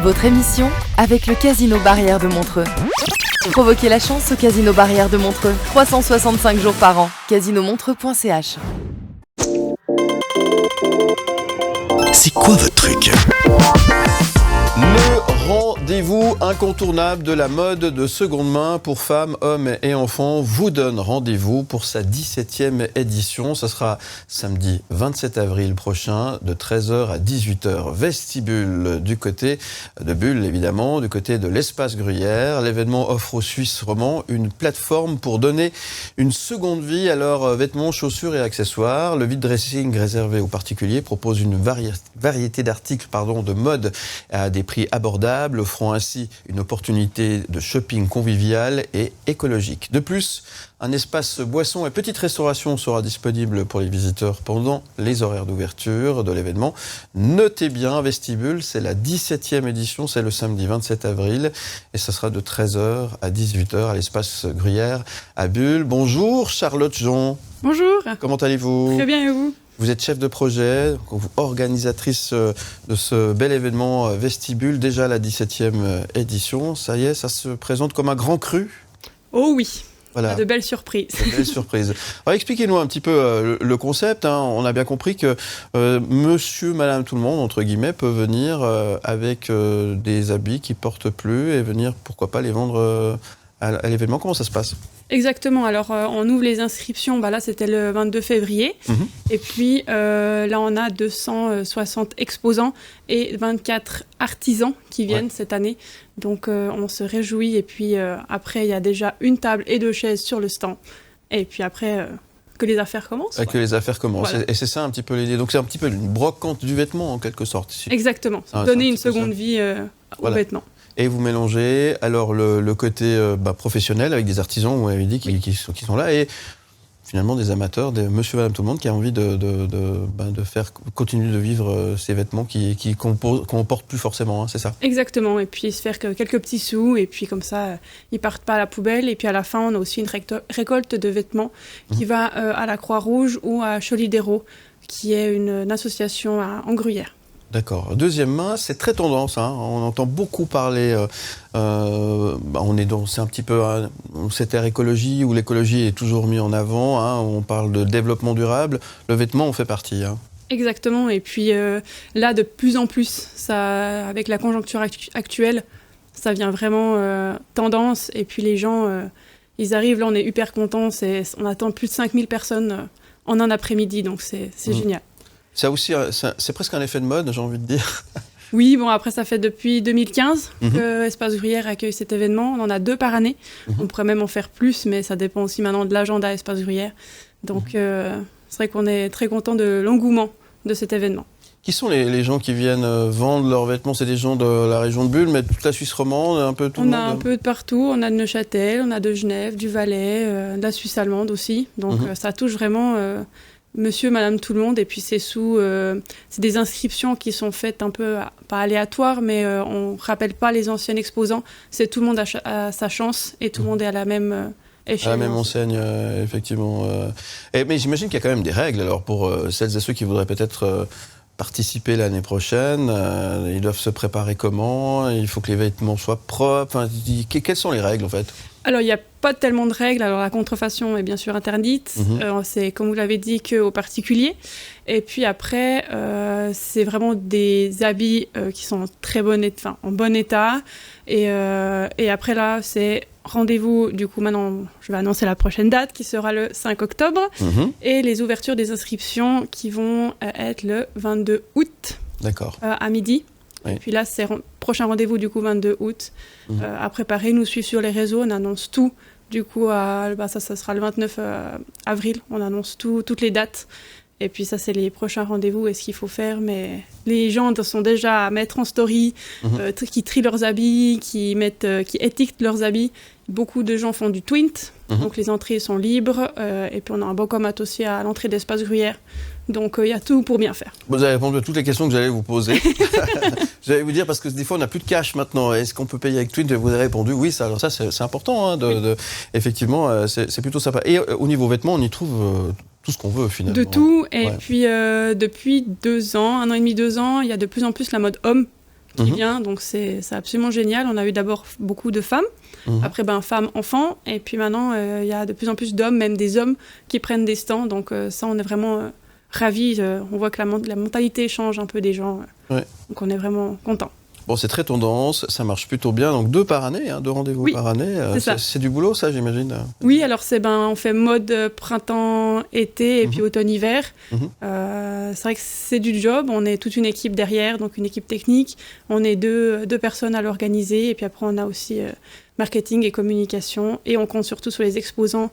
Votre émission avec le Casino Barrière de Montreux. Provoquez la chance au Casino Barrière de Montreux. 365 jours par an. casinomontreux.ch. C'est quoi votre truc ? Le rendez-vous incontournable de la mode de seconde main pour femmes, hommes et enfants vous donne rendez-vous pour sa 17e édition. Ce sera samedi 27 avril prochain de 13h à 18h. Vestibule du côté de Bulle, évidemment, du côté de l'Espace Gruyère. L'événement offre aux Suisses romands une plateforme pour donner une seconde vie à leurs vêtements, chaussures et accessoires. Le vide dressing réservé aux particuliers propose une variété d'articles de mode à des prix abordables, offrant ainsi une opportunité de shopping convivial et écologique. De plus, un espace boisson et petite restauration sera disponible pour les visiteurs pendant les horaires d'ouverture de l'événement. Notez bien, Vestibule, c'est la 17e édition, c'est le samedi 27 avril et ça sera de 13h à 18h à l'espace Gruyère à Bulle. Bonjour Charlotte Jean. Bonjour. Comment allez-vous ? Très bien, et vous ? Vous êtes chef de projet, organisatrice de ce bel événement Vestibule, déjà la 17e édition. Ça y est, ça se présente comme un grand cru ? Oh oui, voilà. De belles surprises. De belles surprises. Alors expliquez-nous un petit peu le concept. On a bien compris que monsieur, madame, tout le monde, entre guillemets, peut venir avec des habits qu'il ne porte plus et venir, pourquoi pas, les vendre à l'événement. Comment ça se passe ? Exactement, alors on ouvre les inscriptions, là c'était le 22 février, et puis là on a 260 exposants et 24 artisans qui viennent cette année, donc on se réjouit, et puis après il y a déjà une table et 2 chaises sur le stand, et puis après que les affaires commencent. Que les affaires commencent, voilà. Et c'est ça un petit peu l'idée, donc c'est un petit peu une brocante du vêtement en quelque sorte. Exactement, donner une seconde vie aux vêtements. Et vous mélangez alors le côté professionnel avec des artisans, vous m'avez dit, qui sont là, et finalement des amateurs, des monsieur, madame, tout le monde qui a envie de faire continuer de vivre ces vêtements qu'on porte plus forcément, c'est ça ? Exactement, et puis se faire quelques petits sous, et puis comme ça, ils partent pas à la poubelle. Et puis à la fin, on a aussi une récolte de vêtements qui va à la Croix-Rouge ou à Cholidero, qui est une association en Gruyère. D'accord. Deuxième main, c'est très tendance. On entend beaucoup parler. C'est un petit peu cette ère écologie où l'écologie est toujours mise en avant. On parle de développement durable. Le vêtement en fait partie. Exactement. Et puis là, de plus en plus, ça, avec la conjoncture actuelle, ça vient vraiment tendance. Et puis les gens, ils arrivent. Là, on est hyper contents. On attend plus de 5000 personnes en un après-midi. Donc c'est génial. Ça aussi, c'est presque un effet de mode, j'ai envie de dire. Oui, après ça fait depuis 2015 que Espace Gruyère accueille cet événement. On en a 2 par année. On pourrait même en faire plus, mais ça dépend aussi maintenant de l'agenda Espace Gruyère. Donc c'est vrai qu'on est très content de l'engouement de cet événement. Qui sont les gens qui viennent vendre leurs vêtements ? C'est des gens de la région de Bulle, mais toute la Suisse romande, un peu tout le monde. On a un peu de partout. On a de Neuchâtel, on a de Genève, du Valais, de la Suisse allemande aussi. Donc ça touche vraiment monsieur, madame, tout le monde. Et puis c'est c'est des inscriptions qui sont faites un peu, pas aléatoires, mais on ne rappelle pas les anciens exposants. C'est tout le monde a sa chance et tout le monde est à la même échelle. À la même enseigne, effectivement. Mais j'imagine qu'il y a quand même des règles, alors, pour celles et ceux qui voudraient peut-être participer l'année prochaine. Ils doivent se préparer comment ? Il faut que les vêtements soient propres. Quelles sont les règles, en fait ? Alors, il n'y a pas tellement de règles. Alors, la contrefaçon est bien sûr interdite. C'est, comme vous l'avez dit, qu'aux particuliers. Et puis après, c'est vraiment des habits qui sont en bon état. Et après, là, c'est rendez-vous. Du coup, maintenant, je vais annoncer la prochaine date, qui sera le 5 octobre. Et les ouvertures des inscriptions qui vont être le 22 août. D'accord. À midi. Oui. Et puis là, c'est prochain rendez-vous, du coup, 22 août. À préparer, nous suivre sur les réseaux, on annonce tout. Du coup, ça sera le 29 avril, on annonce toutes les dates. Et puis ça, c'est les prochains rendez-vous et ce qu'il faut faire. Mais les gens sont déjà à mettre en story, qui trient leurs habits, qui étiquetent leurs habits. Beaucoup de gens font du twint, donc les entrées sont libres. Et puis on a un bancomat aussi à l'entrée d'Espace Gruyère. Donc il y a tout pour bien faire. Vous avez répondu à toutes les questions que j'allais vous poser. J'allais vous dire, parce que des fois on n'a plus de cash maintenant. Est-ce qu'on peut payer avec Twint ? Vous avez répondu oui, alors ça c'est important. Effectivement, c'est plutôt sympa. Et au niveau vêtements, on y trouve tout ce qu'on veut finalement. De tout. Et puis depuis 2 ans, 1 an et demi, 2 ans, il y a de plus en plus la mode homme qui vient, donc c'est absolument génial. On a eu d'abord beaucoup de femmes, après femmes, enfants, et puis maintenant il y a de plus en plus d'hommes, même des hommes qui prennent des stands, donc ça on est vraiment ravis. On voit que la mentalité change un peu des gens, donc on est vraiment contents. Bon, c'est très tendance, ça marche plutôt bien. Donc 2 par année, 2 rendez-vous par année. C'est du boulot, ça, j'imagine. Oui, alors on fait mode printemps, été et puis automne-hiver. C'est vrai que c'est du job. On est toute une équipe derrière, donc une équipe technique. On est deux personnes à l'organiser. Et puis après, on a aussi marketing et communication. Et on compte surtout sur les exposants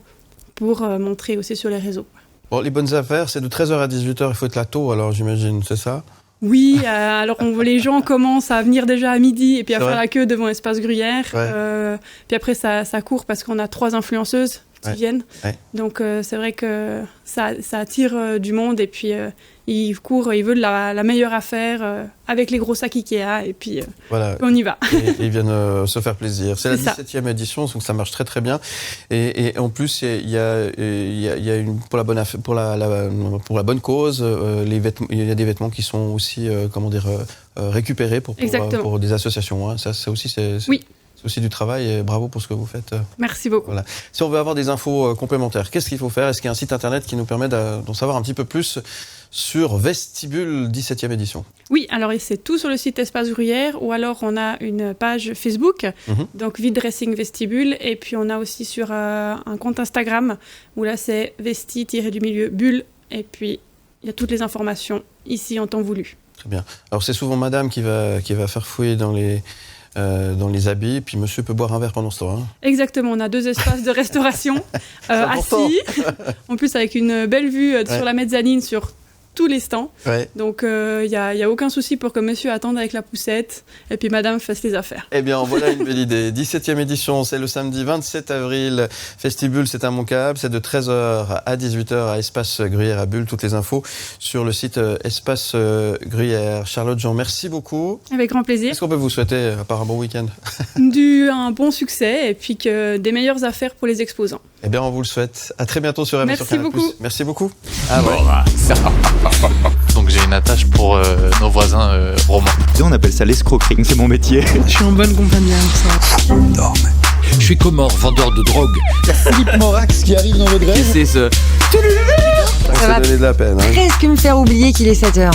pour montrer aussi sur les réseaux. Bon, les bonnes affaires, c'est de 13h à 18h, il faut être là tôt, alors j'imagine, c'est ça ? Oui, alors les gens commencent à venir déjà à midi et puis à faire la queue devant Espace Gruyère. Puis après, ça court parce qu'on a 3 influenceuses qui viennent. Donc, c'est vrai que ça attire du monde et puis ils courent, ils veulent la meilleure affaire avec les gros sacs Ikea et puis on y va. Et ils viennent se faire plaisir. C'est la 17e édition, donc ça marche très très bien. Et en plus, il y a pour la bonne cause, il y a des vêtements qui sont aussi récupérés pour des associations. Hein. Ça, c'est aussi c'est aussi du travail et bravo pour ce que vous faites. Merci beaucoup. Voilà. Si on veut avoir des infos complémentaires, qu'est-ce qu'il faut faire ? Est-ce qu'il y a un site internet qui nous permet d'en savoir un petit peu plus sur Vestibule 17e édition ? Oui, alors c'est tout sur le site Espace Gruyère ou alors on a une page Facebook, donc Vide Dressing Vestibule, et puis on a aussi sur un compte Instagram où là c'est vesti-bulle et puis il y a toutes les informations ici en temps voulu. Très bien. Alors c'est souvent madame qui va faire fouiller dans les habits, puis monsieur peut boire un verre pendant ce temps. Hein. Exactement, on a 2 espaces de restauration assis, en plus avec une belle vue sur la mezzanine, sur tous les stands. Donc il y a aucun souci pour que monsieur attende avec la poussette et puis madame fasse les affaires. Eh bien, voilà une belle idée. 17e édition, c'est le samedi 27 avril. Vestibule, c'est à Montcalm. C'est de 13h à 18h à Espace Gruyère à Bulle. Toutes les infos sur le site Espace Gruyère. Charlotte Jean, merci beaucoup. Avec grand plaisir. Qu'est-ce qu'on peut vous souhaiter, à part un bon week-end ? Un bon succès et puis que des meilleures affaires pour les exposants. Eh bien, on vous le souhaite. À très bientôt sur RMC sur Canal+. Merci beaucoup. Donc j'ai une attache pour nos voisins romains. On appelle ça l'escroquerie, c'est mon métier. Je suis en bonne compagnie avec ça. Énorme. Je suis Comor, vendeur de drogue. Il y a Philippe Morax qui arrive dans votre grève. C'est ce... Ça va donner de la peine. Presque me faire oublier qu'il est 7h.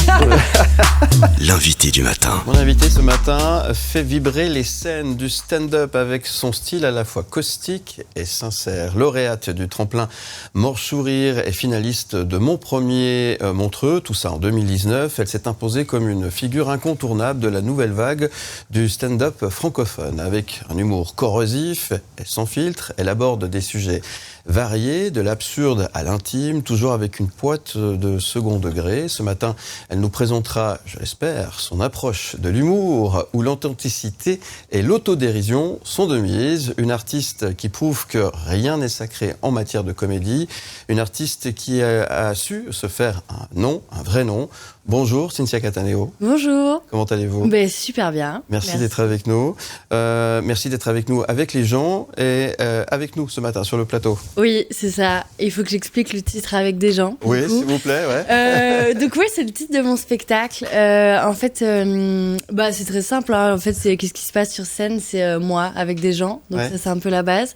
L'invité du matin. Mon invité ce matin fait vibrer les scènes du stand-up avec son style à la fois caustique et sincère. Lauréate du tremplin Mort-Sourire et finaliste de Mon Premier Montreux, tout ça en 2019. Elle s'est imposée comme une figure incontournable de la nouvelle vague du stand-up francophone. Avec un humour corrosif et sans filtre, elle aborde des sujets variés, de l'absurde à l'intime, toujours avec une pointe de second degré. Ce matin, elle nous présentera, je l'espère, son approche de l'humour où l'authenticité et l'autodérision sont de mise. Une artiste qui prouve que rien n'est sacré en matière de comédie. Une artiste qui a su se faire un nom, un vrai nom. Bonjour Cynthia Cataneo. Bonjour. Comment allez-vous ? Super bien. Merci d'être avec nous. Merci d'être avec nous, avec les gens et avec nous ce matin sur le plateau. Oui, c'est ça. Il faut que j'explique le titre avec des gens. Oui, s'il vous plaît. Ouais. Donc oui, c'est le titre de mon spectacle. En fait, c'est très simple. Hein. En fait, c'est qu'est-ce qui se passe sur scène, c'est moi avec des gens. Donc ça, c'est un peu la base.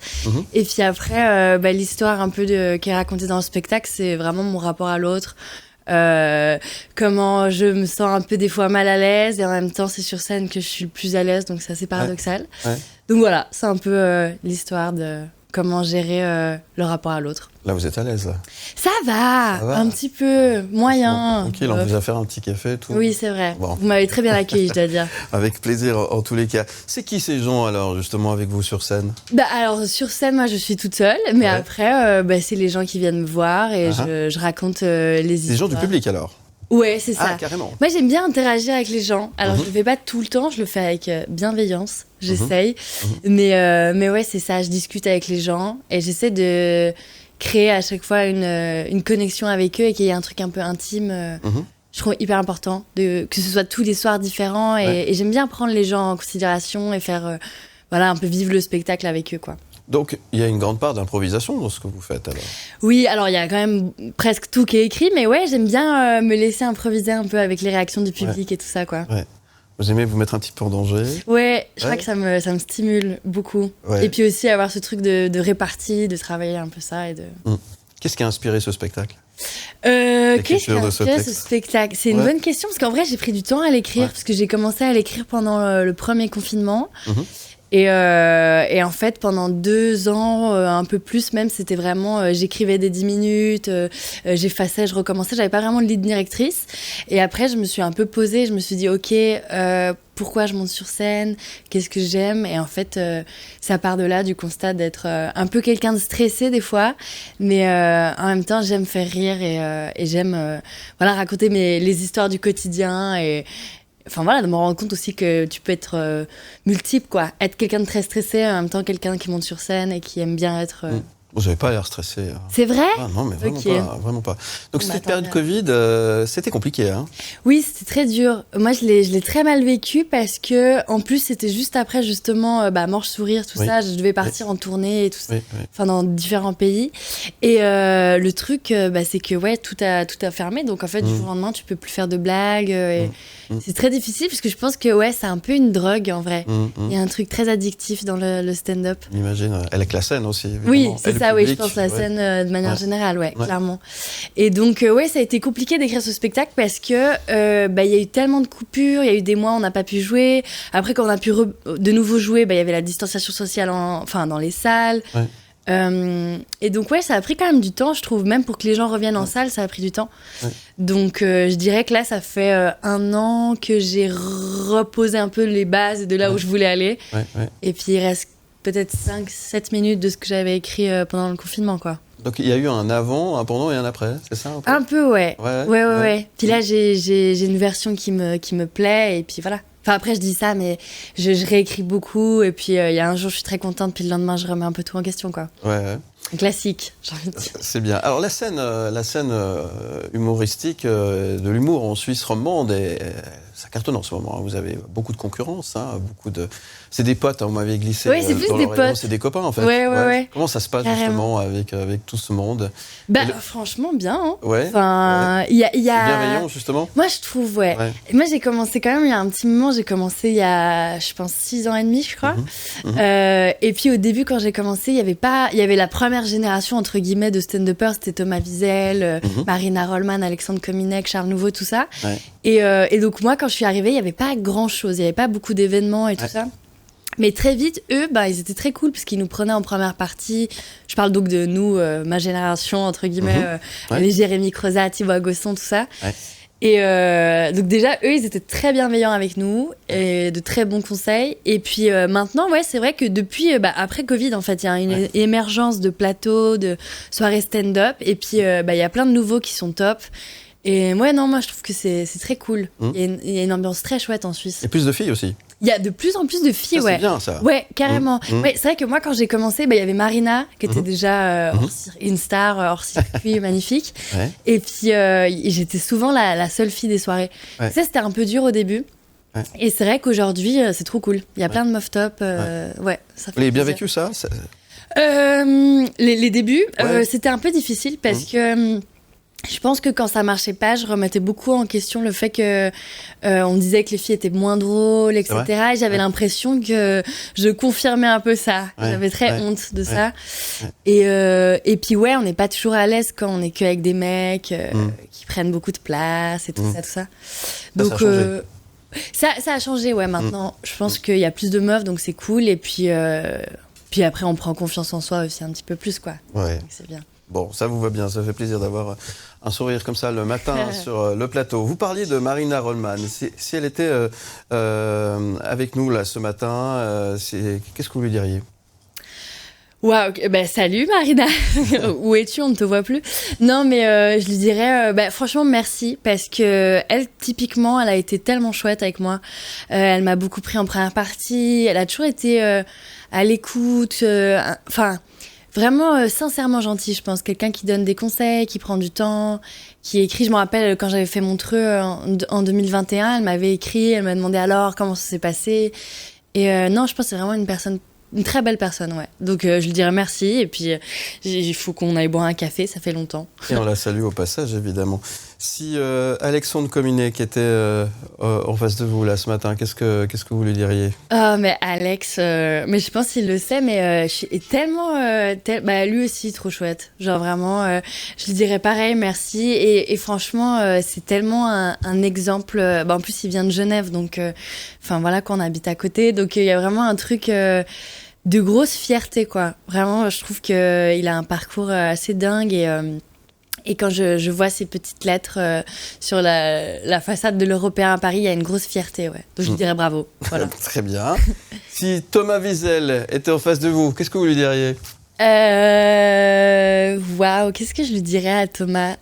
Et puis après, l'histoire un peu qui est racontée dans le spectacle, c'est vraiment mon rapport à l'autre. Comment je me sens un peu des fois mal à l'aise et en même temps c'est sur scène que je suis le plus à l'aise, donc c'est assez paradoxal. Donc voilà, c'est un peu l'histoire de comment gérer le rapport à l'autre. Là, vous êtes à l'aise, là. Ça va, un petit peu, moyen. Bon, tranquille, on vous a fait un petit café, tout. Oui, c'est vrai. Bon. Vous m'avez très bien accueilli, je dois dire. Avec plaisir, en tous les cas. C'est qui ces gens, alors, justement, avec vous sur scène ? Alors, sur scène, moi, je suis toute seule. Mais après, c'est les gens qui viennent me voir et je raconte les histoires. Des gens du public, alors ? Ouais, c'est ça. Ah, carrément. Moi, j'aime bien interagir avec les gens. Alors, je le fais pas tout le temps, je le fais avec bienveillance. J'essaye. Mais ouais, c'est ça. Je discute avec les gens et j'essaie de créer à chaque fois une connexion avec eux et qu'il y ait un truc un peu intime. Je trouve hyper important que ce soit tous les soirs différents et j'aime bien prendre les gens en considération et faire un peu vivre le spectacle avec eux, quoi. Donc, il y a une grande part d'improvisation dans ce que vous faites, alors ? Oui, alors il y a quand même presque tout qui est écrit, mais ouais, j'aime bien me laisser improviser un peu avec les réactions du public et tout ça, quoi. Ouais. Vous aimez vous mettre un petit peu en danger? Ouais, je crois que ça me stimule beaucoup. Ouais. Et puis aussi avoir ce truc de répartie, de travailler un peu ça et de... Qu'est-ce qui a inspiré ce spectacle? Qu'est-ce qui a inspiré ce spectacle? C'est une bonne question, parce qu'en vrai, j'ai pris du temps à l'écrire, parce que j'ai commencé à l'écrire pendant le premier confinement. Et en fait, pendant 2 ans, un peu plus même, c'était vraiment... j'écrivais des 10 minutes, j'effaçais, je recommençais. J'avais pas vraiment de ligne directrice. Et après, je me suis un peu posée. Je me suis dit, OK, pourquoi je monte sur scène? Qu'est-ce que j'aime? Et en fait, ça part de là, du constat d'être un peu quelqu'un de stressé des fois. Mais en même temps, j'aime faire rire et j'aime raconter les histoires du quotidien et... Enfin voilà, de me rendre compte aussi que tu peux être multiple, quoi. Être quelqu'un de très stressé, en même temps quelqu'un qui monte sur scène et qui aime bien être... Vous n'avez pas l'air stressé. C'est vrai? Ah non, mais vraiment, vraiment pas. Donc Bon, cette période Covid, c'était compliqué, hein? Oui, c'était très dur. Moi, je l'ai très mal vécu parce que, en plus, c'était juste après, justement, Mort Sourire, tout ça. Je devais partir en tournée et tout ça. Enfin, dans différents pays. Et le truc, c'est que, tout a fermé. Donc, en fait, du jour au lendemain, tu peux plus faire de blagues. Et c'est très difficile parce que je pense que, c'est un peu une drogue, en vrai. Il y a un truc très addictif dans le stand-up. J'imagine. Avec la scène aussi, évidemment. Oui, c'est ça, oui, je pense à la scène de manière générale, clairement. Et donc, ça a été compliqué d'écrire ce spectacle parce que il y a eu tellement de coupures, il y a eu des mois où on n'a pas pu jouer. Après, quand on a pu de nouveau jouer, il y avait la distanciation sociale dans les salles. Et donc, ça a pris quand même du temps, je trouve. Même pour que les gens reviennent en salle, ça a pris du temps. Donc, je dirais que là, ça fait 1 an que j'ai reposé un peu les bases de là où je voulais aller. Et puis, il reste peut-être 5-7 minutes de ce que j'avais écrit pendant le confinement, quoi. Donc il y a eu un avant, un pendant et un après, c'est ça? Un peu, ouais. Puis là, j'ai une version qui me plaît, et puis voilà. Enfin, après, je dis ça, mais je réécris beaucoup, et puis il y a un jour, je suis très contente, puis le lendemain, je remets un peu tout en question, quoi. Classique, j'ai envie de dire. C'est bien. Alors la scène humoristique de l'humour en Suisse romande, ça cartonne en ce moment. Vous avez beaucoup de concurrence, beaucoup de... C'est des potes, vous m'avez glissé. Oui, c'est plus des potes. C'est des copains, en fait. Ouais. Comment ça se passe justement avec tout ce monde? Franchement, bien. Hein. Enfin, y a... C'est bienveillant, justement. Moi, je trouve, Moi, j'ai commencé quand même il y a un petit moment. J'ai commencé il y a, je pense, 6 ans et demi, je crois. Et puis au début, quand j'ai commencé, il y avait la première génération entre guillemets de stand-uppers, c'était Thomas Wiesel, Marina Rollman, Alexandre Kominek, Charles Nouveau, tout ça. Et donc moi, quand je suis arrivée, il y avait pas grand-chose, il y avait pas beaucoup d'événements et tout ça. Mais très vite, eux, ils étaient très cool parce qu'ils nous prenaient en première partie. Je parle donc de nous, ma génération entre guillemets, les Jérémy Crozat, Thibaut Gosson, tout ça. Et donc déjà, eux, ils étaient très bienveillants avec nous et de très bons conseils. Et puis maintenant, c'est vrai que depuis, après Covid, en fait, il y a une émergence de plateaux, de soirées stand-up. Et puis, il y a plein de nouveaux qui sont top. Et moi, je trouve que c'est très cool. Il y a une ambiance très chouette en Suisse. Et plus de filles aussi. Il y a de plus en plus de filles, C'est bien, ça. Ouais, carrément. C'est vrai que moi, quand j'ai commencé, il y avait Marina, qui était déjà une star hors circuit, magnifique. Et puis, j'étais souvent la seule fille des soirées. Ça, c'était un peu dur au début. Et c'est vrai qu'aujourd'hui, c'est trop cool. Il y a plein de meufs top. Ça fait Vous l'avez bien vécu, ça? Les débuts, c'était un peu difficile parce que... Je pense que quand ça marchait pas, je remettais beaucoup en question le fait que on disait que les filles étaient moins drôles, etc. Et j'avais l'impression que je confirmais un peu ça. J'avais très honte de ça. Et puis on n'est pas toujours à l'aise quand on est qu'avec des mecs qui prennent beaucoup de place et tout ça. Donc ça a changé, maintenant. Je pense qu'il y a plus de meufs, donc c'est cool. Et puis après, on prend confiance en soi aussi un petit peu plus, quoi. Donc c'est bien. Bon, ça vous va bien, ça fait plaisir d'avoir un sourire comme ça le matin sur le plateau. Vous parliez de Marina Rollman. Si elle était avec nous là ce matin, qu'est-ce que vous lui diriez? Waouh, salut Marina. Où es-tu? On ne te voit plus. Non, mais je lui dirais, franchement, merci, parce que elle, typiquement, elle a été tellement chouette avec moi. Elle m'a beaucoup pris en première partie. Elle a toujours été à l'écoute. Vraiment sincèrement gentille, je pense. Quelqu'un qui donne des conseils, qui prend du temps, qui écrit. Je me rappelle quand j'avais fait Montreux en 2021, elle m'avait écrit, elle m'a demandé alors comment ça s'est passé. Et je pense que c'est vraiment une très belle personne, Donc je lui dirais merci, et puis il faut qu'on aille boire un café, ça fait longtemps. Et on la salue au passage, évidemment. Si Alexandre Cominet qui était en face de vous là ce matin, qu'est-ce que vous lui diriez? Ah, mais Alex, mais je pense qu'il le sait, mais je suis tellement. Bah, lui aussi, trop chouette. Genre vraiment, je lui dirais pareil, merci. Et franchement, c'est tellement un exemple. Bah, en plus, il vient de Genève, donc. Enfin, voilà, qu'on habite à côté. Donc, il y a vraiment un truc. De grosse fierté, quoi. Vraiment, je trouve qu'il a un parcours assez dingue et quand je vois ces petites lettres sur la façade de l'Européen à Paris, il y a une grosse fierté, ouais. Donc je lui dirais bravo. Voilà. Très bien. Si Thomas Wiesel était en face de vous, qu'est-ce que vous lui diriez? Waouh, qu'est-ce que je lui dirais à Thomas?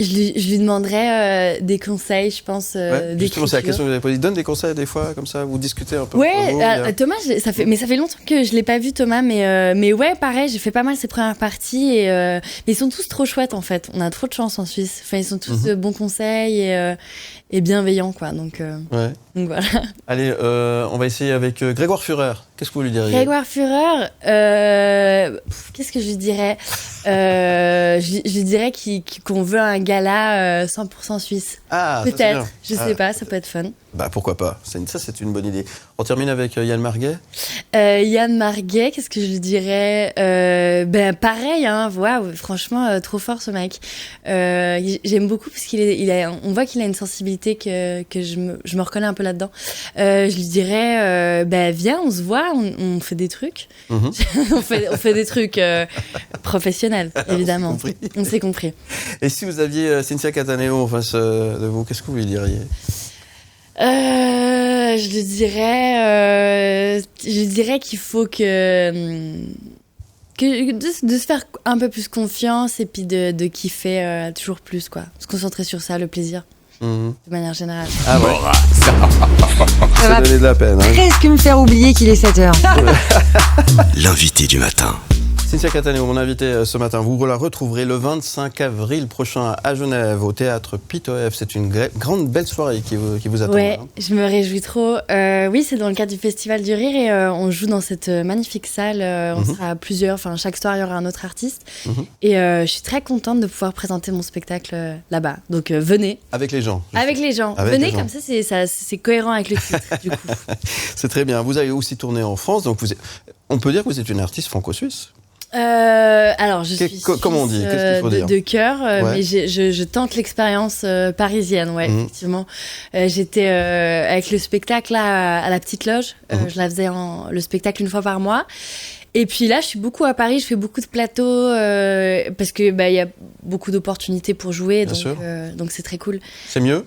Je lui demanderais des conseils, je pense. Justement, c'est la question que vous avez posée. Il donne des conseils des fois, comme ça, vous discutez un peu. Ouais, Thomas, ça fait longtemps que je l'ai pas vu, Thomas, mais ouais, pareil, j'ai fait pas mal ses premières parties mais ils sont tous trop chouettes en fait. On a trop de chance en Suisse. Enfin, ils sont tous de bons conseils et bienveillants, quoi. Donc voilà. Allez, on va essayer avec Grégoire Führer. Qu'est-ce que vous lui diriez? Grégoire Führer, qu'est-ce que je lui dirais? Je lui dirais qu'on veut un gala 100% suisse. Ah, peut-être, je sais pas, ça peut être fun. Bah pourquoi pas, ça c'est une bonne idée. On termine avec Yann Marguet. Yann Marguet, qu'est-ce que je lui dirais? Ben pareil, hein, waouh, franchement, trop fort ce mec. J'aime beaucoup parce on voit qu'il a une sensibilité que je me reconnais un peu là-dedans. Je lui dirais, viens, on se voit, on fait des trucs. on fait des trucs professionnels, évidemment. On s'est compris. Et si vous aviez Cynthia Cataneo en face de vous, qu'est-ce que vous lui diriez? Je lui dirais qu'il faut de se faire un peu plus confiance et puis de kiffer toujours plus, quoi. Se concentrer sur ça, le plaisir, de manière générale. Ah ouais. Ça va donner de la peine. presque me faire oublier qu'il est 7h. L'invité du matin. Cynthia Cataneo, mon invité ce matin, vous la retrouverez le 25 avril prochain à Genève, au théâtre Pitoef. C'est une grande, belle soirée qui vous attend. Ouais, je me réjouis trop. Oui, c'est dans le cadre du Festival du Rire et on joue dans cette magnifique salle. On sera plusieurs, enfin chaque soir il y aura un autre artiste. Et je suis très contente de pouvoir présenter mon spectacle là-bas. Donc venez. Avec les gens. Avec les gens. Venez, comme ça c'est cohérent avec le titre du coup. C'est très bien. Vous avez aussi tourné en France, donc on peut dire que vous êtes une artiste franco-suisse. Alors, je suis comment on dit? Qu'est-ce qu'il faut dire? de cœur, mais je tente l'expérience parisienne, ouais, effectivement. J'étais avec le spectacle là, à la Petite Loge. Je la faisais le spectacle une fois par mois. Et puis là, je suis beaucoup à Paris, je fais beaucoup de plateaux parce que y a beaucoup d'opportunités pour jouer, donc c'est très cool. C'est mieux?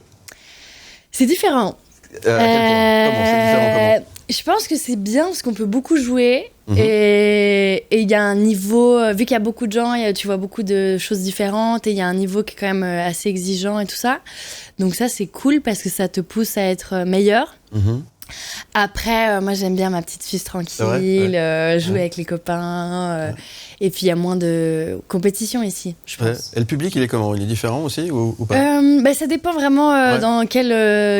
C'est différent. À quel point? Comment? C'est différent comment? Je pense que c'est bien parce qu'on peut beaucoup jouer et il y a un niveau, vu qu'il y a beaucoup de gens, tu vois beaucoup de choses différentes et il y a un niveau qui est quand même assez exigeant et tout ça. Donc ça, c'est cool parce que ça te pousse à être meilleur. Après, moi j'aime bien ma petite Suisse tranquille, jouer avec les copains, et puis il y a moins de compétition ici, je pense. Et le public, il est comment? Il est différent aussi ou pas? Ça dépend vraiment dans quel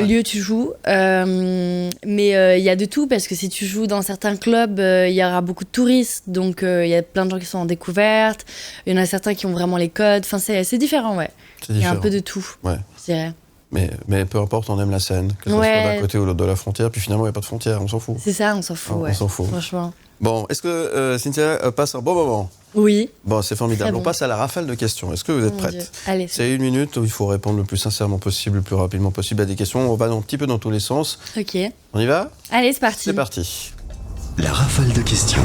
lieu tu joues, mais il y a de tout parce que si tu joues dans certains clubs, il y aura beaucoup de touristes, donc il y a plein de gens qui sont en découverte, il y en a certains qui ont vraiment les codes, enfin c'est différent, ouais. Il y a un peu de tout, je dirais. Mais peu importe, on aime la scène, que ce soit d'un côté ou l'autre de la frontière, puis finalement il n'y a pas de frontière, on s'en fout. C'est ça, on s'en fout, on s'en fout. Franchement. Bon, est-ce que Cynthia passe un bon moment? Oui. Bon, c'est formidable. Bon. On passe à la rafale de questions. Est-ce que vous êtes prête? Allez. C'est 1 minute où il faut répondre le plus sincèrement possible, le plus rapidement possible à des questions. On va un petit peu dans tous les sens. Ok. On y va? Allez, c'est parti. C'est parti. La rafale de questions.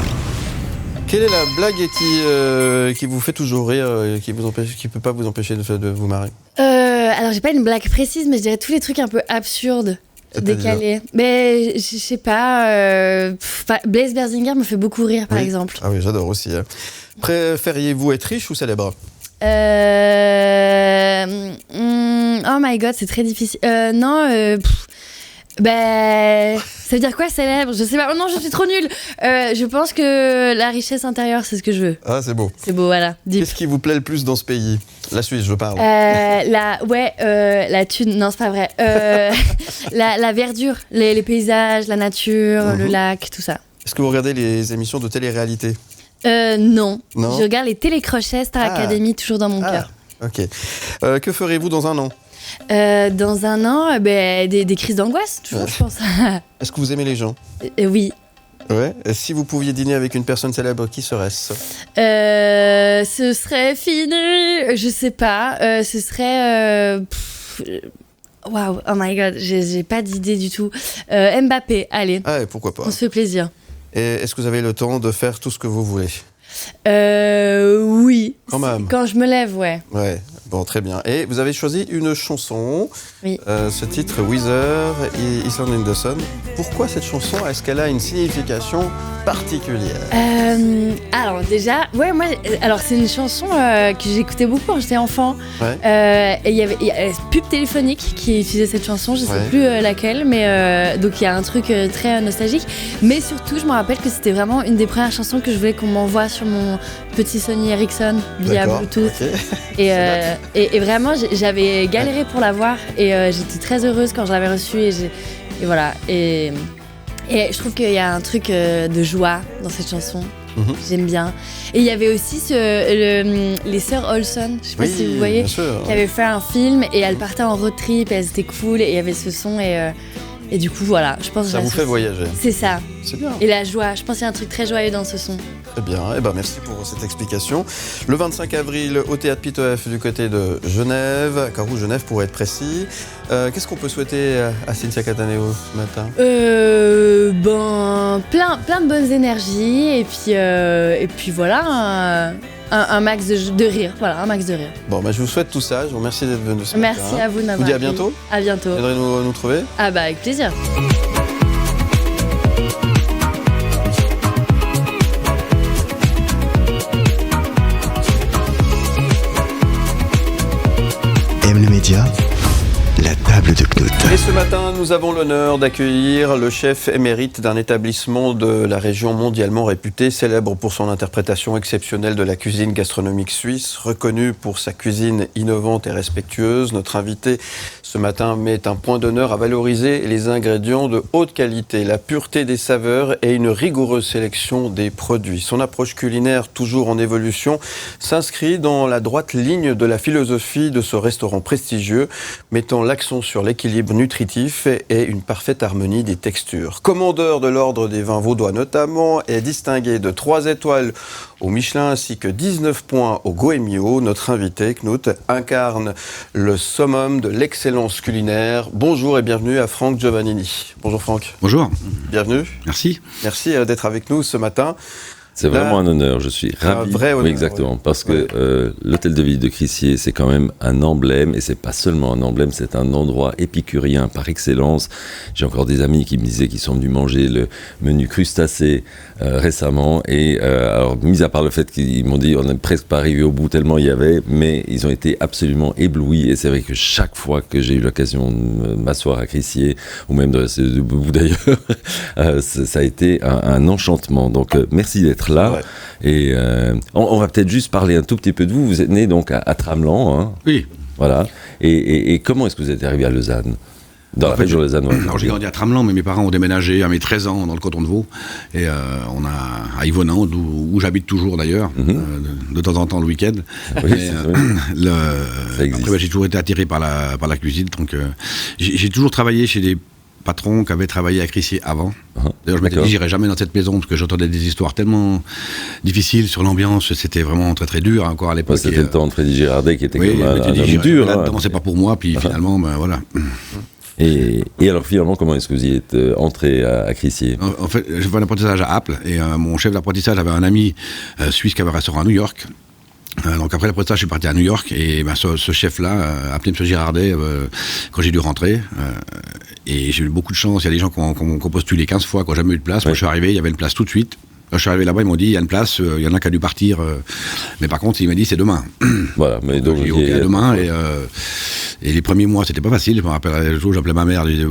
Quelle est la blague qui vous fait toujours rire, qui peut pas vous empêcher de vous marrer? Alors, j'ai pas une blague précise, mais je dirais tous les trucs un peu absurdes, décalés. Mais je sais pas. Blaise Berzinger me fait beaucoup rire, par exemple. Ah oui, j'adore aussi. Préfériez-vous être riche ou célèbre? Oh my god, c'est très difficile. Non. Ça veut dire quoi, célèbre? Je sais pas. Oh non, je suis trop nulle. Je pense que la richesse intérieure, c'est ce que je veux. Ah, c'est beau. C'est beau, voilà. Qu'est-ce qui vous plaît le plus dans ce pays? La Suisse, je parle. La thune. Non, c'est pas vrai. La verdure, les paysages, la nature, le lac, tout ça. Est-ce que vous regardez les émissions de télé-réalité? Non. Je regarde les télécrochets Star Academy, toujours dans mon cœur. Ok. Que ferez-vous dans un an ? Dans un an, des crises d'angoisse, toujours, je pense. Est-ce que vous aimez les gens ? Oui. Ouais. Et si vous pouviez dîner avec une personne célèbre, qui serait-ce ? Ce serait fini, je sais pas. Ce serait... Waouh, oh my god, j'ai pas d'idée du tout. Mbappé, allez. Ah, et pourquoi pas ? On se fait plaisir. Et est-ce que vous avez le temps de faire tout ce que vous voulez ? Oui. Quand même. Quand je me lève, ouais. Ouais, bon, très bien. Et vous avez choisi une chanson, oui. Ce titre, Weezer, Island in the Sun. Pourquoi cette chanson ? Est-ce qu'elle a une signification particulière ? Alors déjà, ouais, moi, alors c'est une chanson que j'écoutais beaucoup quand j'étais enfant. Ouais. Et il y avait pub téléphonique qui utilisait cette chanson, je sais plus laquelle, mais donc il y a un truc très nostalgique. Mais surtout, je me rappelle que c'était vraiment une des premières chansons que je voulais qu'on m'envoie sur mon petit Sony Ericsson via Bluetooth. Okay. Et vraiment, j'avais galéré pour l'avoir et j'étais très heureuse quand je l'avais reçue et voilà. Et je trouve qu'il y a un truc de joie dans cette chanson. J'aime bien. Et il y avait aussi les sœurs Olsen, je sais pas si vous voyez, qui avaient fait un film et elles partaient en road trip et elles étaient cool et il y avait ce son et du coup voilà, je pense que ça vous fait voyager. C'est ça. C'est bien. Et la joie, je pense qu'il y a un truc très joyeux dans ce son. Très bien, et merci pour cette explication. Le 25 avril au Théâtre Pitoef du côté de Genève, à Caroux, Genève pour être précis. Qu'est-ce qu'on peut souhaiter à Cynthia Cataneo ce matin ? Plein de bonnes énergies et puis voilà, un max de rire. Voilà, un max de rire. Bon, je vous souhaite tout ça, je vous remercie d'être venu ce matin. Merci à vous de m'avoir accueilli. À bientôt. À bientôt. Vous viendrez nous trouver ? Avec plaisir. M le Média, la table de Knut. Et ce matin, nous avons l'honneur d'accueillir le chef émérite d'un établissement de la région mondialement réputé, célèbre pour son interprétation exceptionnelle de la cuisine gastronomique suisse, reconnu pour sa cuisine innovante et respectueuse. Notre invité ce matin met un point d'honneur à valoriser les ingrédients de haute qualité, la pureté des saveurs et une rigoureuse sélection des produits. Son approche culinaire, toujours en évolution, s'inscrit dans la droite ligne de la philosophie de ce restaurant prestigieux, mettant l'accent sur l'équilibre nutritif et une parfaite harmonie des textures. Commandeur de l'ordre des vins vaudois notamment, est distingué de 3 étoiles au Michelin ainsi que 19 points au Goemio. Notre invité, Knut, incarne le summum de l'excellence culinaire. Bonjour et bienvenue à Franck Giovannini. Bonjour Franck. Bonjour. Bienvenue. Merci. Merci d'être avec nous ce matin. C'est vraiment un honneur, je suis ravi. Un vrai honneur, oui, exactement, parce que l'hôtel de ville de Crissier, c'est quand même un emblème, et c'est pas seulement un emblème, c'est un endroit épicurien par excellence. J'ai encore des amis qui me disaient qu'ils sont venus manger le menu crustacé récemment, et alors, mis à part le fait qu'ils m'ont dit on n'est presque pas arrivé au bout tellement il y avait, mais ils ont été absolument éblouis, et c'est vrai que chaque fois que j'ai eu l'occasion de m'asseoir à Crissier, ou même de rester debout d'ailleurs, ça a été un enchantement. Donc merci d'être là. Ouais. Et on va peut-être juste parler un tout petit peu de vous. Vous êtes né donc à Tramelan, hein. Oui. Voilà. Et comment est-ce que vous êtes arrivé à Lausanne ? Dans la région lausannoise. Alors j'ai grandi à Tramelan, mais mes parents ont déménagé à mes 13 ans dans le canton de Vaud. Et on a à Yvonand, où j'habite toujours d'ailleurs, de temps en temps le week-end. Oui, après, j'ai toujours été attiré par la cuisine. Donc j'ai toujours travaillé chez des patrons qui avaient travaillé à Crissier avant. D'ailleurs, je m'étais dit, j'irai jamais dans cette maison parce que j'entendais des histoires tellement difficiles sur l'ambiance. C'était vraiment très très dur encore à l'époque. C'était le temps de Freddy Girardet qui était comme un homme dur. Là-dedans, c'est pas pour moi. Puis finalement, voilà. Et alors finalement, comment est-ce que vous y êtes entré à Crissier ? En fait, j'ai fait un apprentissage à Apple et mon chef d'apprentissage avait un ami suisse qui avait un restaurant à New York. Donc après l'apprentissage, je suis parti à New York et ce chef-là a appelé M. Girardet quand j'ai dû rentrer. Et j'ai eu beaucoup de chance. Il y a des gens qui ont postulé 15 fois, qui n'ont jamais eu de place. Moi, je suis arrivé, il y avait une place tout de suite. Quand je suis arrivé là-bas, ils m'ont dit, il y a une place, il y en a qui a dû partir. Mais par contre, il m'a dit, c'est demain. Voilà, mais donc... J'ai dit, ok, demain. Et les premiers mois, c'était pas facile. Je me rappelle, un jour, j'appelais ma mère, je disais,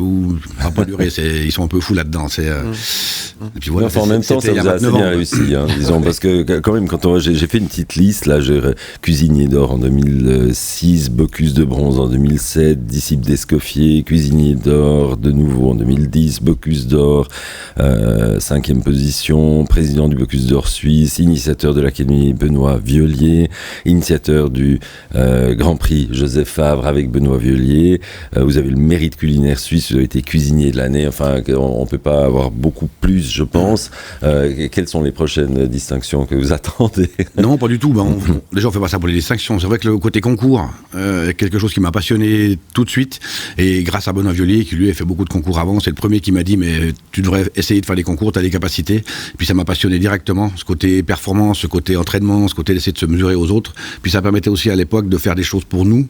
ça va pas durer, ils sont un peu fous là-dedans. Et puis voilà, en même temps, ça vous a assez bien réussi, hein, disons, parce que quand même, j'ai fait une petite liste, là, j'ai cuisinier d'or en 2006, Bocuse de bronze en 2007, disciple d'Escoffier, cuisinier d'or de nouveau en 2010, Bocuse d'or, 5e position, président du Bocuse d'or suisse, initiateur de l'Académie Benoît Violier, initiateur du Grand Prix Joseph Fabre avec Benoît Violier. Vous avez le mérite culinaire suisse, vous avez été cuisinier de l'année. Enfin, on peut pas avoir beaucoup plus, je pense. Quelles sont les prochaines distinctions que vous attendez? Non, pas du tout. Déjà, on fait pas ça pour les distinctions. C'est vrai que le côté concours, quelque chose qui m'a passionné tout de suite. Et grâce à Benoît Violier, qui lui a fait beaucoup de concours avant, c'est le premier qui m'a dit, mais tu devrais essayer de faire des concours, tu as des capacités. Et puis ça m'a passionné directement, ce côté performance, ce côté entraînement, ce côté d'essayer de se mesurer aux autres. Puis ça permettait aussi à l'époque de faire des choses pour nous.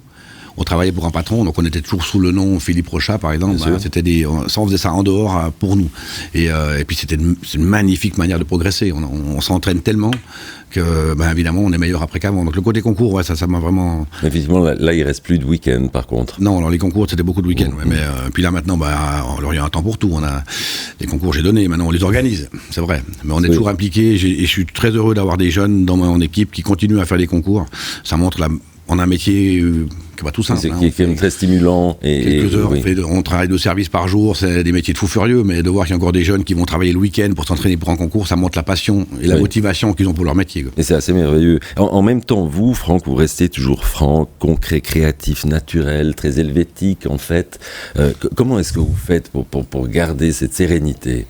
On travaillait pour un patron, donc on était toujours sous le nom Philippe Rochat, par exemple. Ça, on faisait ça en dehors pour nous. Et puis c'est une magnifique manière de progresser. On s'entraîne tellement que, évidemment, on est meilleur après qu'avant. Donc le côté concours, ouais, ça m'a vraiment... Effectivement, là, il reste plus de week-end, par contre. Non, alors les concours, c'était beaucoup de week-ends. Ouais, mais puis là, maintenant, alors, il y a un temps pour tout. On a les concours, j'ai donné. Maintenant, on les organise, c'est vrai. Mais on est toujours impliqués. Et je suis très heureux d'avoir des jeunes dans mon équipe qui continuent à faire des concours. Ça montre on a un métier qui n'est pas tout simple. Qui est quand même très stimulant. Quelques heures, on travaille 2 services par jour, c'est des métiers de fous furieux, mais de voir qu'il y a encore des jeunes qui vont travailler le week-end pour s'entraîner pour un concours, ça montre la passion et la motivation qu'ils ont pour leur métier. Et c'est assez merveilleux. En même temps, vous, Franck, vous restez toujours franc, concret, créatif, naturel, très helvétique, en fait. Comment est-ce que vous faites pour garder cette sérénité ?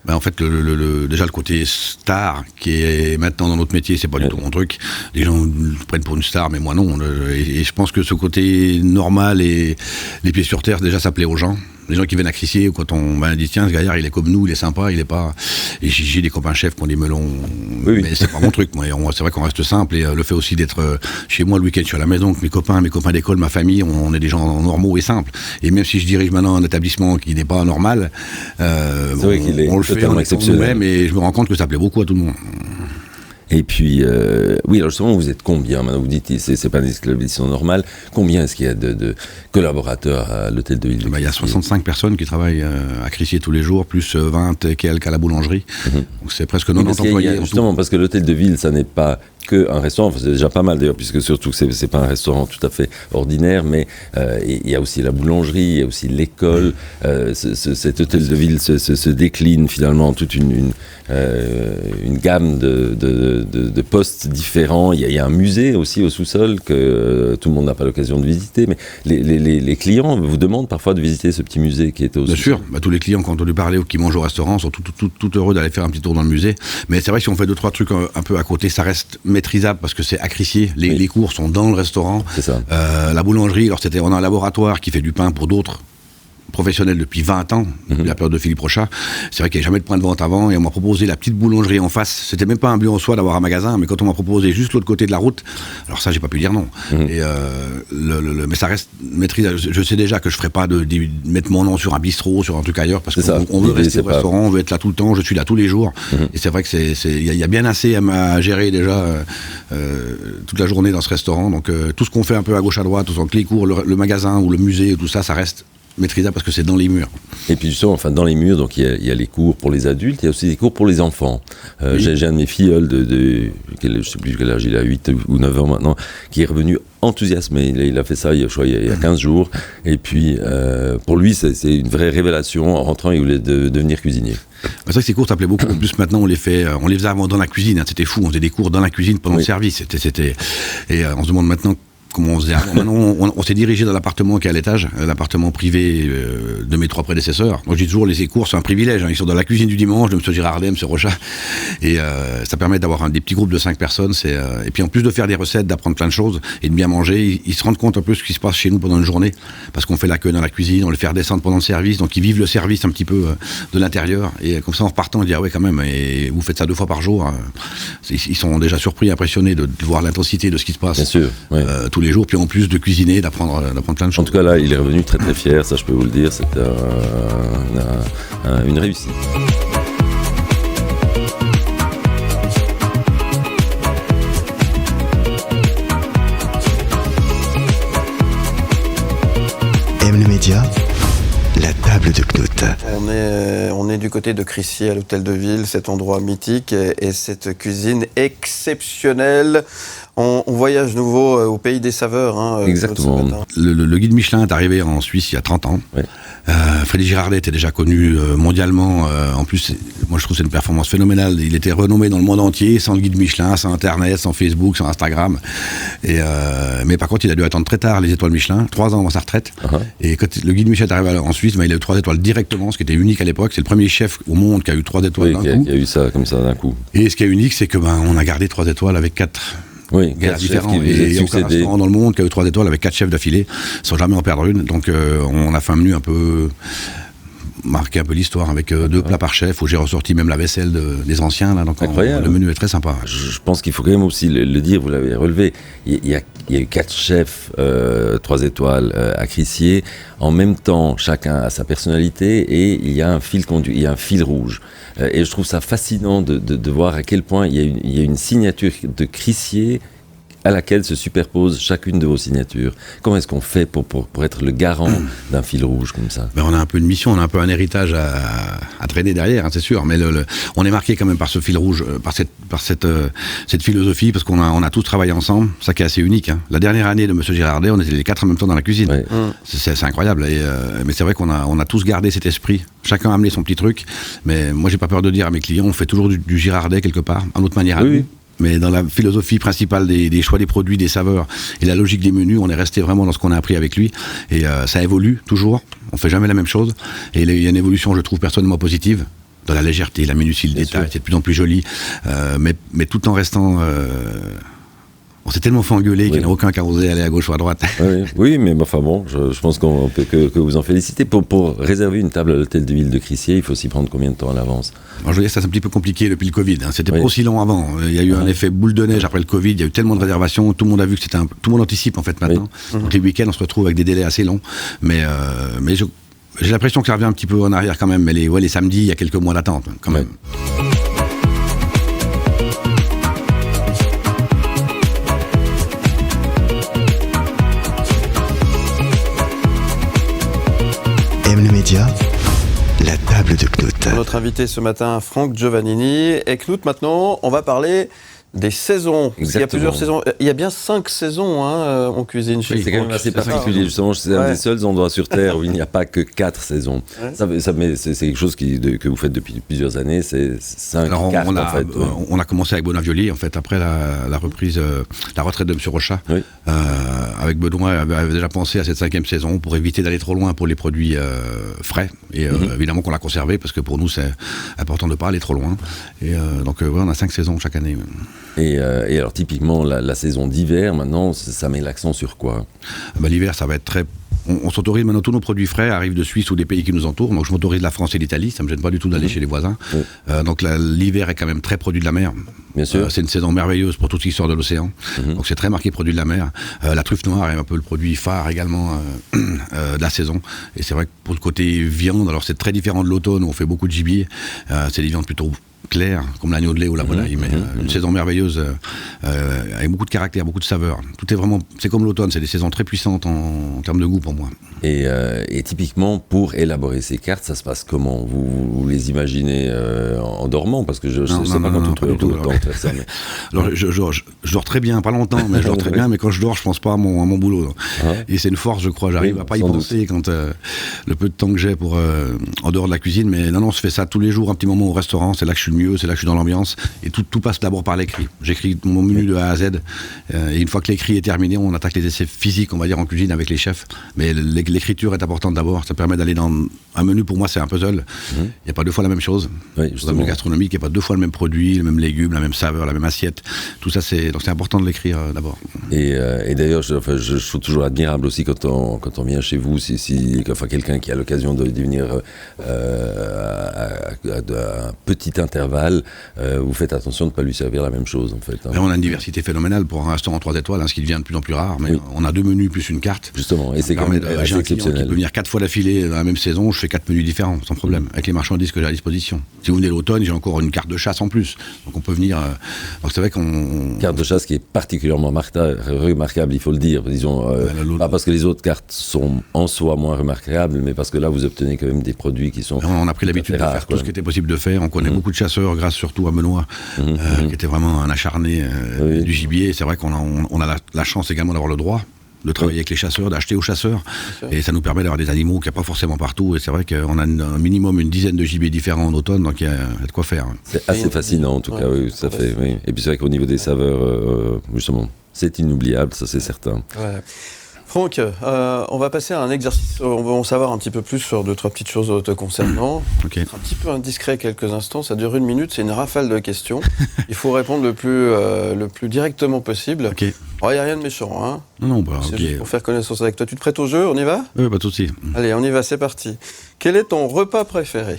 En fait, déjà le côté star qui est maintenant dans notre métier, c'est pas du tout mon truc. Les gens me prennent pour une star, mais moi non. Et je pense que ce côté normal et les pieds sur terre, déjà ça plaît aux gens. Les gens qui viennent à Crissier, quand on dit tiens, ce gaillard il est comme nous, il est sympa, il est pas. Et j'ai des copains chefs qui ont des melons, mais c'est pas mon truc. Moi, c'est vrai qu'on reste simple et le fait aussi d'être chez moi le week-end, je suis à la maison, que mes copains d'école, ma famille, on est des gens normaux et simples. Et même si je dirige maintenant un établissement qui n'est pas normal, vrai qu'il est on le fait en nous-mêmes et je me rends compte que ça plaît beaucoup à tout le monde. Et puis, oui, alors justement, vous êtes combien? Maintenant, vous dites, c'est pas une expédition normale. Combien est-ce qu'il y a de collaborateurs à l'hôtel de ville de Crissier? Il y a 65 personnes qui travaillent à Crissier tous les jours, plus 20 et quelques à la boulangerie. Donc c'est presque 90 employés. Justement, parce que l'hôtel de ville, ça n'est pas qu'un restaurant, enfin, c'est déjà pas mal d'ailleurs, puisque surtout que c'est pas un restaurant tout à fait ordinaire, mais il y a aussi la boulangerie, il y a aussi l'école. Cet hôtel de ville se décline finalement en toute une gamme de postes différents. Il y a un musée aussi au sous-sol que tout le monde n'a pas l'occasion de visiter, mais les clients vous demandent parfois de visiter ce petit musée qui est au sous-sol. Bien sûr, tous les clients, quand on lui parle ou qui mangent au restaurant, sont tout heureux d'aller faire un petit tour dans le musée. Mais c'est vrai que si on fait 2-3 trucs un peu à côté, ça reste maîtrisable parce que c'est à Crissier. Les cours sont dans le restaurant. C'est ça. La boulangerie, alors on a un laboratoire qui fait du pain pour d'autres professionnel depuis 20 ans, la période de Philippe Rochat. C'est vrai qu'il n'y avait jamais de point de vente avant et on m'a proposé la petite boulangerie en face. C'était même pas un but en soi d'avoir un magasin, mais quand on m'a proposé juste l'autre côté de la route, alors ça j'ai pas pu dire non. Et mais ça reste maîtrisable. Je sais déjà que je ferai pas de mettre mon nom sur un bistrot, sur un truc ailleurs, parce qu'on veut rester au restaurant, on veut être là tout le temps, je suis là tous les jours. Et c'est vrai que il y a bien assez à gérer déjà toute la journée dans ce restaurant. Donc tout ce qu'on fait un peu à gauche à droite, donc les cours, le magasin ou le musée, tout ça, ça reste maîtrisable parce que c'est dans les murs. Et puis justement, enfin dans les murs, donc il y a les cours pour les adultes, il y a aussi des cours pour les enfants. J'ai un de mes filleuls je sais plus quel âge il a, 8 ou 9 ans maintenant, qui est revenu enthousiasmé. Il a fait ça il y a 15 jours. Et puis pour lui, c'est une vraie révélation. En rentrant, il voulait devenir cuisinier. C'est vrai que ces cours, ça plaît beaucoup. En plus, maintenant, on les faisait avant dans la cuisine. C'était fou. On faisait des cours dans la cuisine pendant le service. Et on se demande maintenant comment on faisait avant. Maintenant, on s'est dirigé dans l'appartement qui est à l'étage, l'appartement privé de mes 3 prédécesseurs. Moi, je dis toujours, les cours, c'est un privilège. Ils sont dans la cuisine du dimanche, de M. Girardet, M. Rochat. Et ça permet d'avoir des petits groupes de 5 personnes. Et puis, en plus de faire des recettes, d'apprendre plein de choses et de bien manger, ils se rendent compte un peu de ce qui se passe chez nous pendant une journée. Parce qu'on fait l'accueil dans la cuisine, on les fait redescendre pendant le service. Donc, ils vivent le service un petit peu de l'intérieur. Et comme ça, en repartant, ils disent, ah ouais, quand même, et vous faites ça 2 fois par jour. Ils sont déjà surpris, impressionnés de voir l'intensité de ce qui se passe. Bien sûr, oui. Tous les jours, puis en plus de cuisiner, d'apprendre plein de choses. En tout cas là, il est revenu très très fier, ça je peux vous le dire, c'était une réussite. média, la table de Knut. On est du côté de Crissier à l'Hôtel de Ville, cet endroit mythique et cette cuisine exceptionnelle. On voyage nouveau au pays des saveurs. Hein, exactement. Le guide Michelin est arrivé en Suisse il y a 30 ans. Ouais. Freddy Girardet était déjà connu mondialement. En plus, moi je trouve que c'est une performance phénoménale. Il était renommé dans le monde entier, sans le guide Michelin, sans Internet, sans Facebook, sans Instagram. Mais par contre, il a dû attendre très tard les étoiles Michelin, 3 ans avant sa retraite. Uh-huh. Et quand le guide Michelin est arrivé en Suisse, il a eu 3 étoiles directement, ce qui était unique à l'époque. C'est le premier chef au monde qui a eu 3 étoiles d'un coup. Il y a eu ça comme ça d'un coup. Et ce qui est unique, c'est que on a gardé 3 étoiles avec 4. Oui, différents. Et il y a aucun restaurant dans le monde qui a eu 3 étoiles avec 4 chefs d'affilée, sans jamais en perdre une. Donc on a fait un menu un peu marqué un peu l'histoire avec 2 plats par chef où j'ai ressorti même la vaisselle des anciens là. Donc le menu est très sympa. Je pense qu'il faut quand même aussi le dire, vous l'avez relevé. Il y a eu 4 chefs 3 étoiles à Crissier. En même temps, chacun a sa personnalité et il y a un fil conduit, il y a un fil rouge. Et je trouve ça fascinant de voir à quel point il y a une signature de Crissier à laquelle se superpose chacune de vos signatures. Comment est-ce qu'on fait pour être le garant d'un fil rouge comme ça ? On a un peu une mission, on a un peu un héritage à traîner derrière, hein, c'est sûr, mais on est marqué quand même par ce fil rouge, par cette philosophie, parce qu'on a tous travaillé ensemble, ça qui est assez unique. Hein. La dernière année de M. Girardet, on était les 4 en même temps dans la cuisine. Ouais. C'est incroyable, mais c'est vrai qu'on a tous gardé cet esprit, chacun a amené son petit truc, mais moi j'ai pas peur de dire à mes clients, on fait toujours du Girardet quelque part, à notre manière à nous. Mais dans la philosophie principale des choix des produits, des saveurs et la logique des menus, on est resté vraiment dans ce qu'on a appris avec lui. Et ça évolue toujours, on fait jamais la même chose. Et il y a une évolution, je trouve, personnellement positive, dans la légèreté, la minutie, le détail, c'est de plus en plus joli, mais tout en restant... On s'est tellement fait engueuler qu'il n'y en a aucun qui a osé aller à gauche ou à droite. Oui, mais enfin bon, je pense qu'on peut que vous en féliciter. Pour réserver une table à l'hôtel de ville de Crissier, il faut s'y prendre combien de temps à l'avance ? Alors, je veux dire, c'est un petit peu compliqué depuis le Covid. Hein. C'était pas aussi long avant. Il y a eu un effet boule de neige après le Covid. Il y a eu tellement de réservations. Tout le monde a vu que tout le monde anticipe en fait maintenant. Donc les week-ends, on se retrouve avec des délais assez longs. Mais j'ai l'impression que ça revient un petit peu en arrière quand même. Mais les samedis, il y a quelques mois d'attente quand même. Le média, la table de Knut. Notre invité ce matin, Franck Giovannini. Et Knut, maintenant, on va parler des saisons. Exactement. Il y a plusieurs saisons. Il y a bien 5 saisons en cuisine chez c'est quand même assez particulier. Justement, c'est un des seuls endroits sur Terre où il n'y a pas que 4 saisons. Ouais. C'est quelque chose que vous faites depuis plusieurs années. C'est 5 cartes, en fait. On a commencé avec Benoît Violi, en fait, après la reprise, la retraite de M. Rochat. Oui. Avec Benoît, avait déjà pensé à cette 5e saison pour éviter d'aller trop loin pour les produits frais. Et évidemment qu'on l'a conservé parce que pour nous, c'est important de ne pas aller trop loin. Et donc, on a 5 saisons chaque année. Et alors typiquement la saison d'hiver maintenant ça met l'accent sur quoi ? L'hiver ça va être très... On s'autorise maintenant, tous nos produits frais arrivent de Suisse ou des pays qui nous entourent, donc je m'autorise la France et l'Italie, ça me gêne pas du tout d'aller chez les voisins. Donc l'hiver est quand même très produit de la mer. Bien sûr. C'est une saison merveilleuse pour tout ce qui sort de l'océan, donc c'est très marqué produit de la mer. La truffe noire est un peu le produit phare également de la saison, et c'est vrai que pour le côté viande, alors c'est très différent de l'automne où on fait beaucoup de gibier, c'est des viandes plutôt clair, comme l'agneau de lait ou la volaille, mais une saison merveilleuse avec beaucoup de caractère, beaucoup de saveur. Tout est vraiment, c'est comme l'automne, c'est des saisons très puissantes en termes de goût pour moi. Et typiquement, pour élaborer ces cartes, ça se passe comment ? Vous les imaginez en dormant ? Parce que je ne sais pas quand on trouve le temps de faire ça. Mais... Alors, je dors très bien, pas longtemps, mais je dors très bien, mais quand je dors, je ne pense pas à mon boulot. Et c'est une force, je crois, j'arrive à pas y penser quand le peu de temps que j'ai pour en dehors de la cuisine, mais non, je fais ça tous les jours, un petit moment au restaurant, c'est là que je suis mieux, c'est là que je suis dans l'ambiance, et tout passe d'abord par l'écrit. J'écris mon menu de A à Z, et une fois que l'écrit est terminé, on attaque les essais physiques, on va dire, en cuisine avec les chefs. Mais l'écriture est importante d'abord, ça permet d'aller dans un menu. Pour moi, c'est un puzzle. Il n'y a pas 2 fois la même chose. Oui, dans le gastronomique, il n'y a pas 2 fois le même produit, le même légume, la même saveur, la même assiette. Tout ça, donc c'est important de l'écrire d'abord. Et d'ailleurs, je trouve toujours admirable aussi quand on vient chez vous, quelqu'un qui a l'occasion de venir à un petit intervalle intervalle, vous faites attention de ne pas lui servir la même chose en fait. Hein. Et on a une diversité phénoménale pour un restaurant 3 étoiles, ce qui devient de plus en plus rare, mais on a 2 menus plus une carte. Justement, et c'est quand même j'ai un client qui peut venir 4 fois d'affilée dans la même saison, je fais 4 menus différents, sans problème, avec les marchandises que j'ai à disposition. Si vous venez l'automne, j'ai encore une carte de chasse en plus, donc on peut venir... donc c'est vrai qu'on... Carte de chasse qui est particulièrement remarquable, il faut le dire, disons, pas parce que les autres cartes sont en soi moins remarquables, mais parce que là vous obtenez quand même des produits qui sont... On a pris l'habitude de faire tout ce qui était possible de faire, on connaît beaucoup de chasseurs, grâce surtout à Benoît, qui était vraiment un acharné du gibier. C'est vrai qu'on a la chance également d'avoir le droit de travailler avec les chasseurs, d'acheter aux chasseurs, et ça nous permet d'avoir des animaux qu'il n'y a pas forcément partout, et c'est vrai qu'on a un minimum une dizaine de gibiers différents en automne, donc il y a de quoi faire. C'est assez fascinant en tout cas, oui, ça fait. Oui. Et puis c'est vrai qu'au niveau des saveurs, justement, c'est inoubliable, ça c'est certain. Ouais. Franck, on va passer à un exercice, on va en savoir un petit peu plus sur 2-3 petites choses te concernant. Okay. Un petit peu indiscret quelques instants, ça dure 1 minute, c'est une rafale de questions. Il faut répondre le plus directement possible. Okay. Il n'y a rien de méchant, hein. Non, bah, c'est juste pour faire connaissance avec toi. Tu te prêtes au jeu, on y va ? Oui, pas de souci. Allez, on y va, c'est parti. Quel est ton repas préféré ?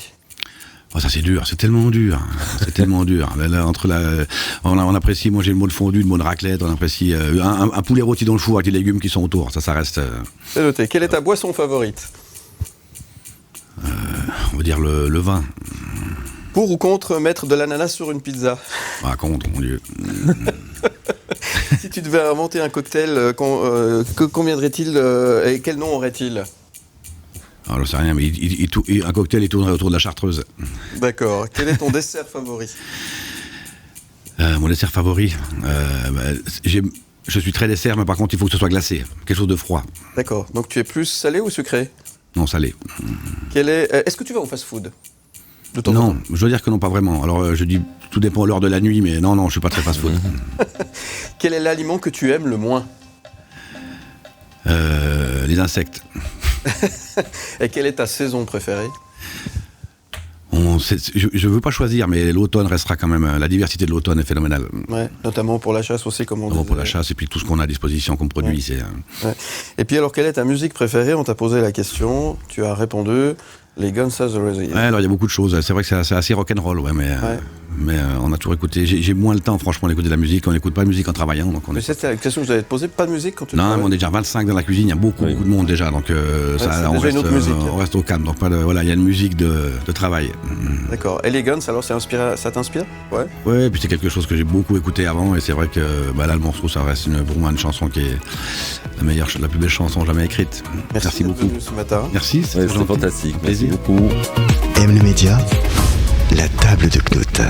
Oh, ça c'est dur, c'est tellement dur, c'est tellement dur. Là, on apprécie, moi j'ai le mot de fondu, le mot de raclette, on apprécie un poulet rôti dans le four avec les légumes qui sont autour, ça reste... C'est noté. Quelle est ta boisson favorite ? On va dire le vin. Pour ou contre mettre de l'ananas sur une pizza ? Ah, contre, mon Dieu. Si tu devais inventer un cocktail, conviendrait-il et quel nom aurait-il ? Alors, je sais rien, mais un cocktail, il tournerait autour de la chartreuse. D'accord. Quel est ton dessert favori ? Mon dessert favori je suis très dessert, mais par contre, il faut que ce soit glacé. Quelque chose de froid. D'accord. Donc, tu es plus salé ou sucré ? Non, salé. Est-ce que tu vas au fast-food ? Non, je dois dire que non, pas vraiment. Alors, je dis, tout dépend de l'heure de la nuit, mais non, je suis pas très fast-food. Quel est l'aliment que tu aimes le moins ? Les insectes. Et quelle est ta saison préférée ? Je ne veux pas choisir, mais l'automne restera quand même... La diversité de l'automne est phénoménale. Ouais, notamment pour la chasse aussi, comme on dit. Pour la chasse, et puis tout ce qu'on a à disposition comme produit. Ouais. C'est, ouais. Et puis alors, quelle est ta musique préférée ? On t'a posé la question, tu as répondu... Les Guns N' Roses. Ouais, alors il y a beaucoup de choses. C'est vrai que c'est assez rock'n'roll, ouais, mais on a toujours écouté. J'ai moins le temps, franchement, d'écouter de la musique. On n'écoute pas de musique en travaillant. Donc mais c'était la question que je devais te poser. Pas de musique quand tu travailles ? Non, on est déjà 25 dans la cuisine. Il y a beaucoup de monde déjà. Donc on reste au calme. Donc voilà, il y a une musique de travail. D'accord. Et les Guns, alors ça t'inspire ? Ouais. Ouais, et puis c'est quelque chose que j'ai beaucoup écouté avant. Et c'est vrai que là, le morceau, ça reste vraiment une chanson qui est la plus belle chanson jamais écrite. Merci beaucoup ce matin. Merci, c'était fantastique. Merci beaucoup. M le Média, la table de Knut.